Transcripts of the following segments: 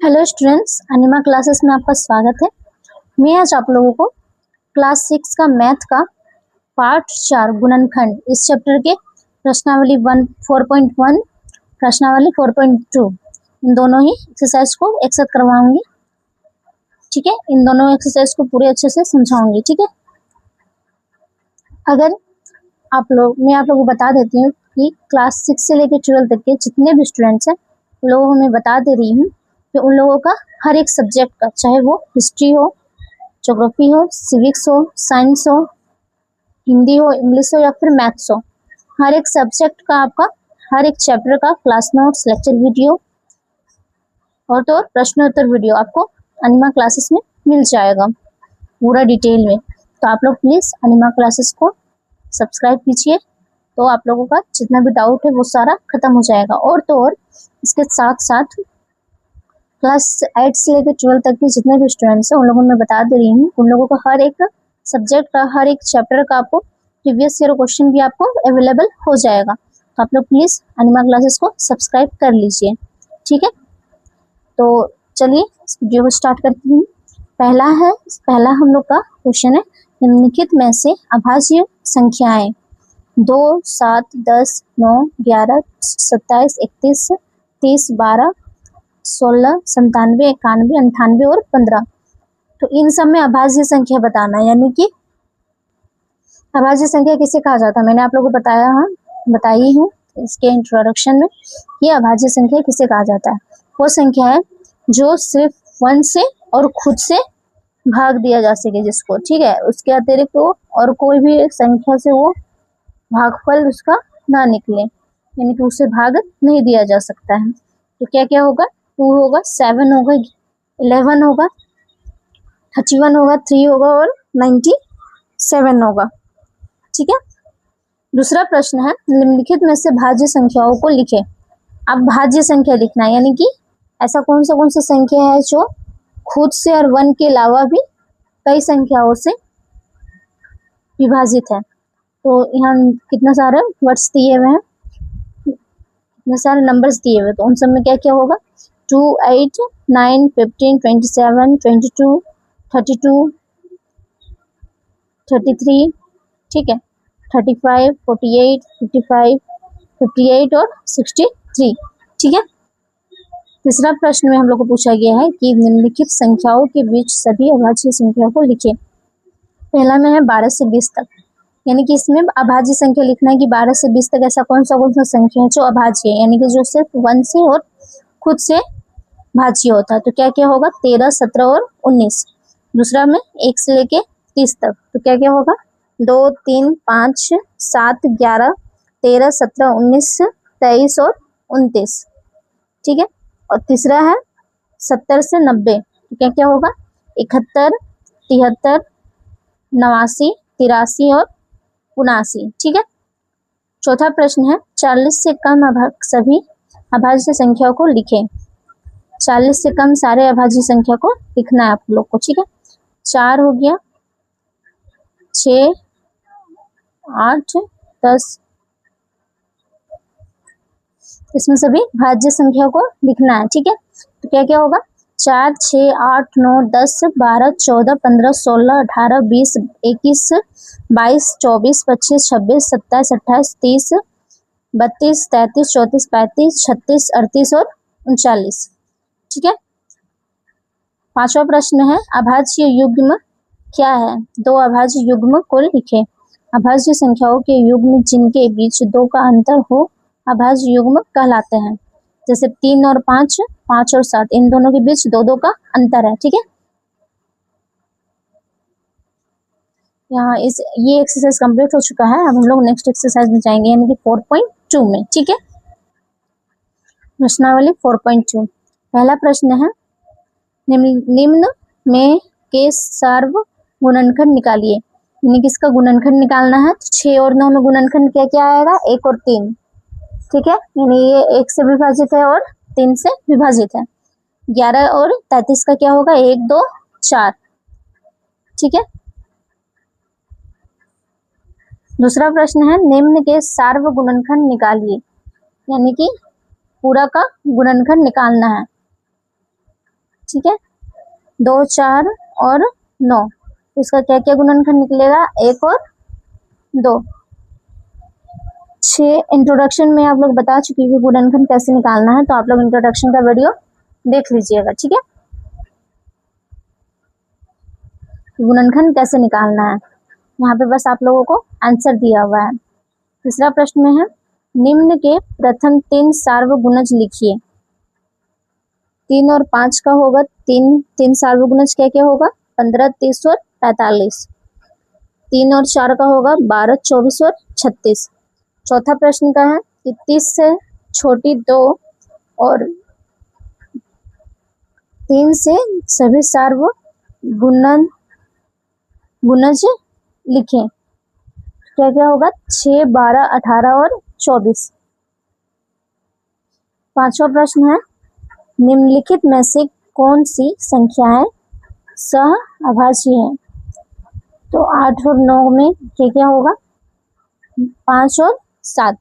Hello students, अनिमा classes में आपका स्वागत है। मैं आज आप लोगों को क्लास 6 का मैथ का पार्ट 4 गुणनखंड इस चैप्टर के प्रश्नावली 4.1 प्रश्नावली 4.2 इन दोनों ही एक्सरसाइज को एक साथ करवाऊंगी। ठीक है, इन दोनों एक्सरसाइज को पूरे अच्छे से समझाऊंगी। ठीक है, अगर मैं आप लोगों को बता देती हूँ कि क्लास 6 से लेकर 12 तक के जितने भी स्टूडेंट्स हैं उन लोगों को मैं बता दे रही हूँ कि उन लोगों का हर एक सब्जेक्ट का, चाहे वो हिस्ट्री हो, ज्योग्राफी हो, सिविक्स हो, साइंस हो, हिंदी हो, इंग्लिश हो या फिर मैथ्स हो, हर एक सब्जेक्ट का आपका हर एक चैप्टर का क्लास नोट्स, लेक्चर वीडियो और तो प्रश्नोत्तर वीडियो आपको अनिमा क्लासेस में मिल जाएगा पूरा डिटेल में। तो आप लोग प्लीज अनिमा क्लासेस को सब्सक्राइब कीजिए, तो आप लोगों का जितना भी डाउट है वो सारा खत्म हो जाएगा। और तो और इसके साथ साथ क्लास 8 से लेकर 12 तक के जितने भी स्टूडेंट्स हैं उन लोगों को मैं बता दे रही हूँ, उन लोगों को हर एक सब्जेक्ट का, हर एक चैप्टर का आपको प्रीवियस ईयर क्वेश्चन भी आपको अवेलेबल हो जाएगा। तो आप लोग प्लीज अनिमा क्लासेस को सब्सक्राइब कर लीजिए। ठीक है, तो चलिए इस वीडियो को स्टार्ट करती हूँ। पहला हम लोग का क्वेश्चन है, निम्नलिखित में से अभाज्य संख्याएं 2, 7, 10, 9, 11, 27, 31, 30, 12, 16, 97, 91, 98 और 15, तो इन सब में अभाज्य संख्या बताना है। यानी कि अभाज्य संख्या किसे कहा जाता है, मैंने आप लोगों को बताई हूँ इसके इंट्रोडक्शन में कि अभाज्य संख्या किसे कहा जाता है। वो संख्या है जो सिर्फ 1 से और खुद से भाग दिया जा सके जिसको, ठीक है, उसके अतिरिक्त वो और कोई भी एक संख्या से वो भागफल उसका ना निकले, यानी कि उसे भाग नहीं दिया जा सकता है। तो क्या क्या होगा, 2 होगा, 7 होगा, 11 होगा, 31 होगा, 3 होगा और 97 होगा। ठीक है, दूसरा प्रश्न है, निम्नलिखित में से भाज्य संख्याओं को लिखें। अब भाज्य संख्या लिखना है, यानी कि ऐसा कौन सा संख्या है जो खुद से और 1 के अलावा भी कई संख्याओं से विभाजित है। तो यहाँ कितना सारे वर्ड्स दिए हुए हैं, कितने सारे नंबर्स दिए हुए, तो उन सब में क्या क्या होगा, 2, 8, 9, 15, 27, 22, 32, 33, ठीक है, 35, 48, 55, 58 और 63। ठीक है, तीसरा प्रश्न में हम लोग को पूछा गया है कि निम्नलिखित संख्याओं के बीच सभी अभाज्य संख्याओं को लिखें। पहला में है 12 से 20 तक, यानी कि इसमें अभाज्य संख्या लिखना है कि 12 से 20 तक ऐसा कौन सा संख्या है जो अभाज्य है, यानी कि जो सिर्फ 1 से और खुद से भाज्य होता है। तो क्या क्या होगा, 13, 17 और 19। दूसरा में 1 से लेके 30 तक, तो क्या क्या होगा, 2, 3, 5, 7, 11, 13, 17, 19, 23 और 29। ठीक है, और तीसरा है 70 से 90, तो क्या क्या होगा, 71, 73, 89, 83 और 79। ठीक है, चौथा प्रश्न है, 40 से कम सभी अभाज्य संख्याओं को लिखें। 40 से कम सारे अभाज्य संख्या को लिखना है आप लोग को। ठीक है, 4 हो गया, 6, 8, 10, इसमें सभी भाज्य संख्या को लिखना है। ठीक है, तो क्या क्या होगा, 4, 6, 8, 9, 10, 12, 14, 15, 16, 18, 20, 21, 22, 24, 25, 26, 27, 28, 30, 32, 33, 34, 35, 36, 38 और 39। ठीक है, पांचवा प्रश्न है, अभाज्य युग्म क्या है। 2 अभाज्य युग्म को लिखें। अभाज्य संख्याओं के युग्म जिनके बीच 2 का अंतर हो अभाज्य युग्म कहलाते हैं। जैसे 3 और 5, 5 और 7, इन दोनों के बीच 2 का अंतर है। ठीक है, यहाँ ये एक्सरसाइज कंप्लीट हो चुका है। अब हम लोग नेक्स्ट एक्सरसाइज में जाएंगे, यानी कि 4.2 में। ठीक है, प्रश्नावली 4.2, पहला प्रश्न है, निम्न में के सर्व गुणनखंड निकालिए। यानी कि इसका गुणनखंड निकालना है, तो 6 और 9 में गुणनखंड क्या क्या आएगा, 1 और 3। ठीक है, यानी ये 1 से विभाजित है और 3 से विभाजित है। 11 और 33 का क्या होगा, 1, 2, 4। ठीक है, दूसरा प्रश्न है, निम्न के सार्व गुणनखंड निकालिए। यानी कि पूरा का गुणनखंड निकालना है। ठीक है, 2, 4 और 9, इसका क्या क्या गुणनखंड निकलेगा, 1 और 2। 6 इंट्रोडक्शन में आप लोग बता चुकी है गुणनखंड कैसे निकालना है, तो आप लोग इंट्रोडक्शन का वीडियो देख लीजिएगा, ठीक है। गुणनखंड कैसे निकालना है, यहाँ पे बस आप लोगों को आंसर दिया हुआ है। तीसरा प्रश्न में है, निम्न के प्रथम 3 सार्वगुणज लिखिए। 3 और 5 का होगा, 3 सार्वगुणज क्या क्या होगा, 15, 30 और 45। 3 और 4 का होगा 12, 24 और 36। चौथा प्रश्न का है कि 30 से छोटी 2 और 3 से सभी सार्वगुणज लिखें। क्या क्या होगा, 6, 12, 18 और 24। पांचवा प्रश्न है, निम्नलिखित में से कौन सी संख्याएं सह अभाज्य है। तो 8 और 9 में क्या क्या होगा, 5 और 7।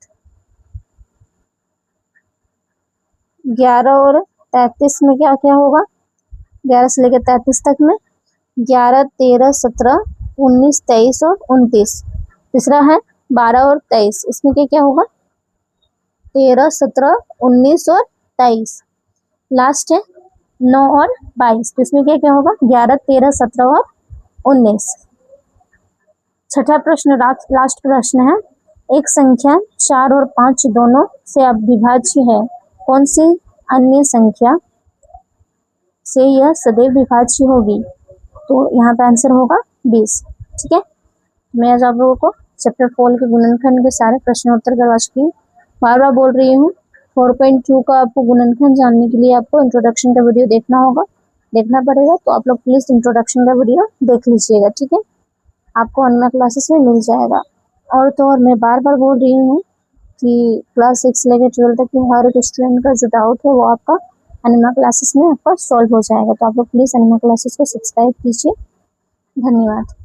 11 और 33 में क्या क्या होगा, 11 से लेकर 33 तक में 11, 13, 17, 19, 23 और 29। तीसरा है 12 और 23, इसमें क्या क्या होगा, 13, 17, 19 और 23। लास्ट है 9 और 22, तो इसमें क्या क्या होगा, 11, 13, 17 और 19। छठा प्रश्न लास्ट प्रश्न है, एक संख्या 4 और 5 दोनों से अविभाज्य है, कौन सी अन्य संख्या से यह सदैव विभाज्य होगी। तो यहाँ पे आंसर होगा 20, ठीक है। मैं आज आप लोगों को चैप्टर 4 के गुणनखंड के सारे प्रश्न उत्तर करवा चुकी हूँ। बार बार बोल रही हूँ, 4.2 का आपको गुणनखंड जानने के लिए आपको इंट्रोडक्शन का वीडियो देखना पड़ेगा, तो आप लोग प्लीज इंट्रोडक्शन का वीडियो देख लीजिएगा, ठीक है। आपको अन्य क्लासेस में मिल जाएगा। और तो और मैं बार बार बोल रही हूँ कि क्लास 6 से लेकर 12 तक के हर एक स्टूडेंट का जो डाउट है वो आपका अनिमा क्लासेस में आपका सॉल्व हो जाएगा। तो आप लोग प्लीज अनिमा क्लासेस को सब्सक्राइब कीजिए। धन्यवाद।